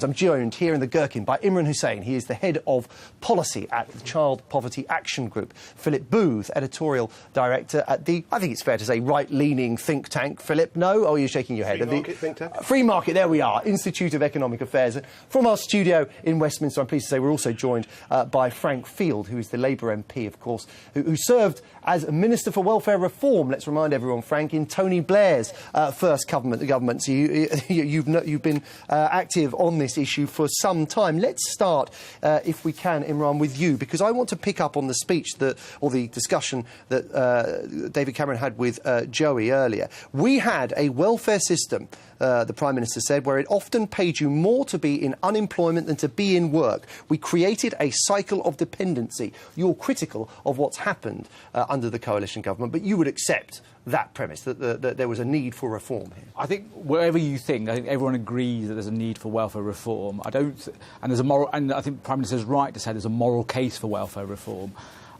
I'm joined here in the Gherkin by Imran Hussain. He is the head of policy at the Child Poverty Action Group. Philip Booth, editorial director at the, I think it's fair to say, right-leaning think tank. Philip, no? Oh, you're shaking your head. Free Market think tank. Free Market, there we are, Institute of Economic Affairs. From our studio in Westminster, I'm pleased to say we're also joined by Frank Field, who is the Labour MP, of course, who served as Minister for Welfare Reform, let's remind everyone, Frank, in Tony Blair's first government. So you've been active on this issue for some time. Let's start, if we can, Imran, with you, because I want to pick up on the speech or the discussion that David Cameron had with Joey earlier. We had a welfare system, the Prime Minister said, where it often paid you more to be in unemployment than to be in work. We created a cycle of dependency. You're critical of what's happened under the coalition government, but you would accept that premise, that there was a need for reform here. I think wherever you think, I think everyone agrees that there's a need for welfare reform. And there's a moral, and I think the Prime Minister is right to say there's a moral case for welfare reform.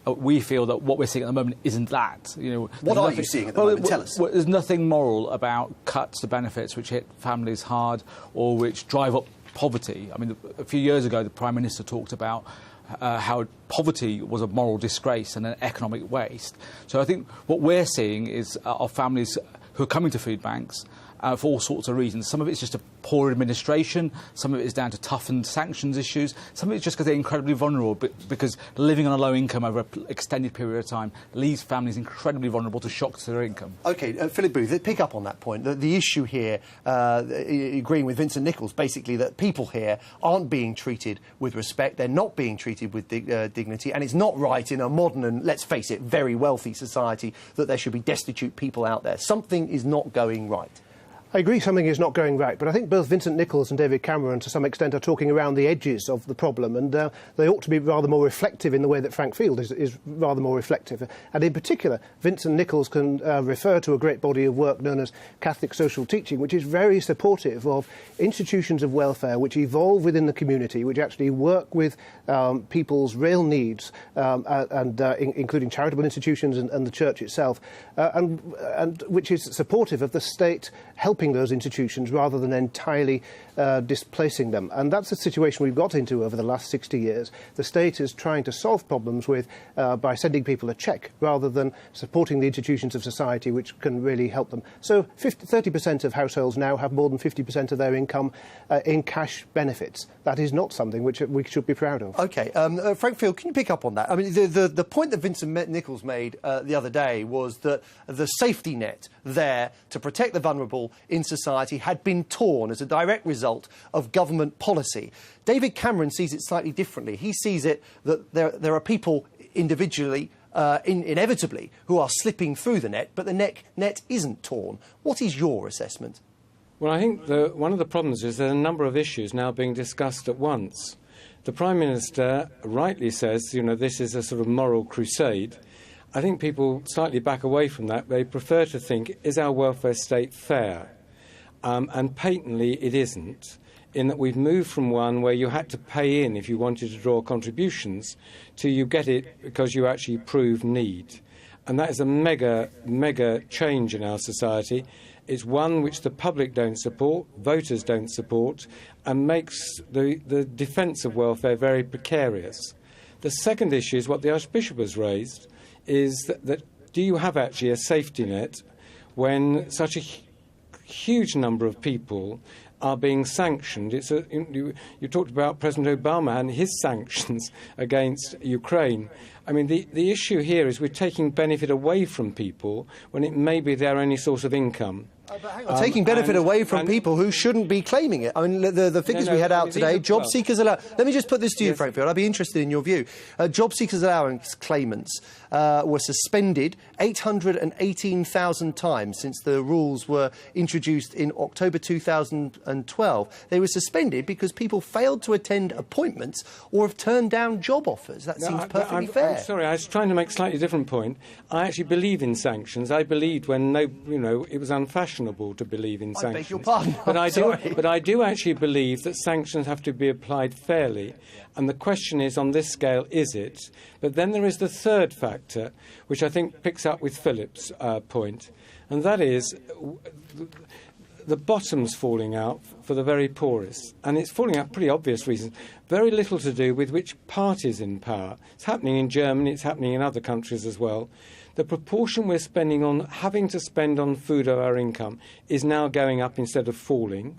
We feel that what we're seeing at the moment isn't that. What are you seeing at the moment? Tell us. There's nothing moral about cuts to benefits which hit families hard or which drive up poverty. I mean, a few years ago, the Prime Minister talked about how poverty was a moral disgrace and an economic waste. So I think what we're seeing is our families who are coming to food banks for all sorts of reasons. Some of it's just a poor administration, some of it is down to toughened sanctions issues, some of it's just because they're incredibly vulnerable, because living on a low income over an extended period of time leaves families incredibly vulnerable to shocks to their income. OK, Philip Booth, pick up on that point. The issue here, agreeing with Vincent Nichols, basically that people here aren't being treated with respect, they're not being treated with dignity, and it's not right in a modern and, let's face it, very wealthy society that there should be destitute people out there. Something is not going right. I agree something is not going right, but I think both Vincent Nichols and David Cameron, to some extent, are talking around the edges of the problem, and they ought to be rather more reflective in the way that Frank Field is rather more reflective. And in particular, Vincent Nichols can refer to a great body of work known as Catholic Social Teaching, which is very supportive of institutions of welfare which evolve within the community, which actually work with people's real needs, including charitable institutions and the church itself, and which is supportive of the state helping those institutions rather than entirely displacing them. And that's the situation we've got into over the last 60 years. The state is trying to solve problems by sending people a cheque rather than supporting the institutions of society which can really help them. So 30% of households now have more than 50% of their income in cash benefits. That is not something which we should be proud of. OK. Frank Field, can you pick up on that? I mean, the point that Vincent Nichols made the other day was that the safety net there to protect the vulnerable in society had been torn as a direct result of government policy. David Cameron sees it slightly differently. He sees it that there are people individually, inevitably, who are slipping through the net, but the net isn't torn. What is your assessment? Well, I think one of the problems is there are a number of issues now being discussed at once. The Prime Minister rightly says, this is a sort of moral crusade. I think people slightly back away from that. They prefer to think, is our welfare state fair? And patently it isn't, in that we've moved from one where you had to pay in if you wanted to draw contributions to you get it because you actually prove need. And that is a mega change in our society. It's one which the public don't support, voters don't support, and makes the defence of welfare very precarious. The second issue is what the Archbishop has raised, is that do you have actually a safety net when such a huge number of people are being sanctioned? You talked about President Obama and his sanctions against Ukraine. I mean, the issue here is we're taking benefit away from people when it may be their only source of income. Taking benefit away from people who shouldn't be claiming it. I mean, the figures we had out today, job seekers allowance. Let me just put this to you, Frank Field. I'd be interested in your view. Job seekers allowance claimants were suspended 818,000 times since the rules were introduced in October 2012. They were suspended because people failed to attend appointments or have turned down job offers. That seems perfectly fair. I'm sorry, I was trying to make a slightly different point. I actually believe in sanctions. I believed when it was unfashionable to believe in sanctions. I beg your pardon. But I do actually believe that sanctions have to be applied fairly. And the question is, on this scale, is it? But then there is the third factor, which I think picks up with Philip's point, and that is the bottom's falling out for the very poorest. And it's falling out for pretty obvious reasons. Very little to do with which party's in power. It's happening in Germany, it's happening in other countries as well. The proportion we're spending on, having to spend on food of our income is now going up instead of falling.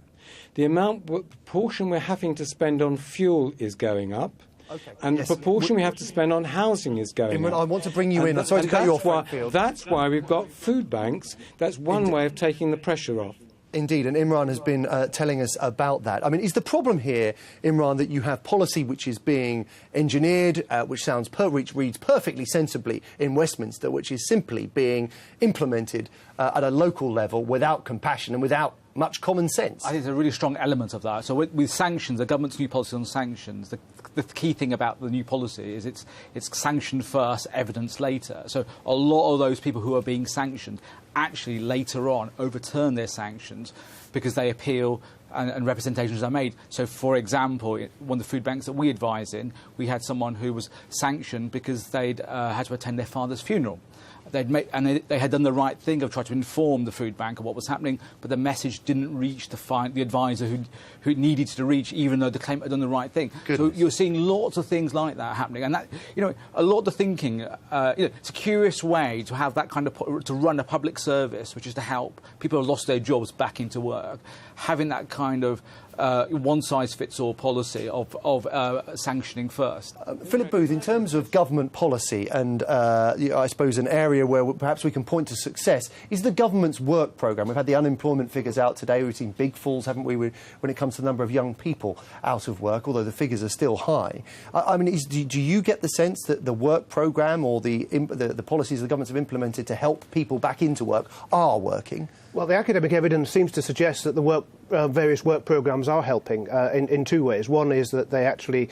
The proportion we're having to spend on fuel is going up. Okay. And Yes. the proportion we have to spend on housing is going Imran, up. I want to bring you in. And Sorry to cut you off, Frank Field. That's why we've got food banks. That's one way of taking the pressure off. Indeed, and Imran has been telling us about that. I mean, is the problem here, Imran, that you have policy which is being engineered, which reads perfectly sensibly in Westminster, which is simply being implemented at a local level without compassion and without much common sense? I think there's a really strong element of that. So with sanctions, the government's new policy on sanctions, the key thing about the new policy is it's sanctioned first, evidence later. So a lot of those people who are being sanctioned actually later on overturn their sanctions because they appeal and representations are made. So, for example, one of the food banks that we advise in, we had someone who was sanctioned because they'd had to attend their father's funeral. They had done the right thing of trying to inform the food bank of what was happening, but the message didn't reach the advisor who it needed to reach, even though the claimant had done the right thing. Goodness. So you're seeing lots of things like that happening, and that, a lot of the thinking. It's a curious way to have that kind of to run a public service, which is to help people who have lost their jobs back into work, having that kind of one-size-fits-all policy of sanctioning first. Philip Booth, in terms of government policy and I suppose an area where perhaps we can point to success is the government's work programme. We've had the unemployment figures out today. We've seen big falls, haven't we, when it comes to the number of young people out of work, although the figures are still high. I mean, do you get the sense that the work programme or the policies the governments have implemented to help people back into work are working? Well, the academic evidence seems to suggest that the various work programmes are helping in two ways. One is that they actually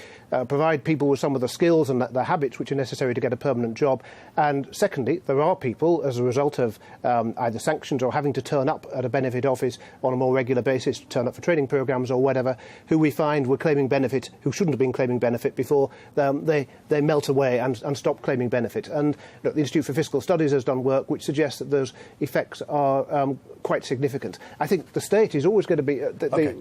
provide people with some of the skills and the habits which are necessary to get a permanent job. And secondly, there are people, as a result of either sanctions or having to turn up at a benefit office on a more regular basis, to turn up for training programmes or whatever, who we find were claiming benefit, who shouldn't have been claiming benefit before they melt away and stop claiming benefit. And the Institute for Fiscal Studies has done work which suggests that those effects are quite significant. I think the state is always going to be... Okay.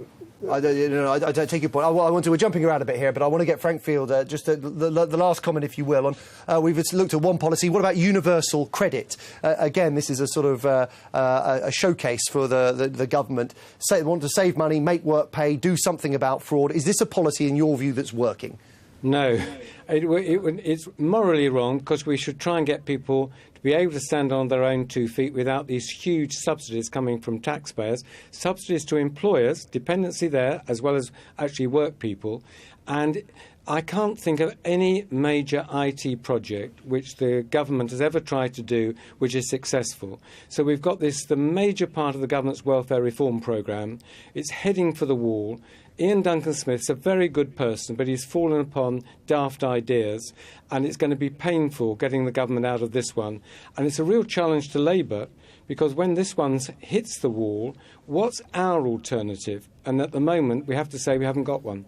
I don't take your point. We're jumping around a bit here, but I want to get Frank Field, just the last comment, if you will, on we've looked at one policy. What about universal credit? Again, this is a sort of a showcase for the government. They want to save money, make work pay, do something about fraud. Is this a policy, in your view, that's working? No. It's morally wrong, because we should try and get people to be able to stand on their own 2 feet without these huge subsidies coming from taxpayers, subsidies to employers, dependency there, as well as actually work people. And I can't think of any major IT project which the government has ever tried to do which is successful. So we've got the major part of the government's welfare reform programme. It's heading for the wall. Ian Duncan-Smith's a very good person, but he's fallen upon daft ideas, and it's going to be painful getting the government out of this one. And it's a real challenge to Labour, because when this one hits the wall, what's our alternative? And at the moment, we have to say we haven't got one.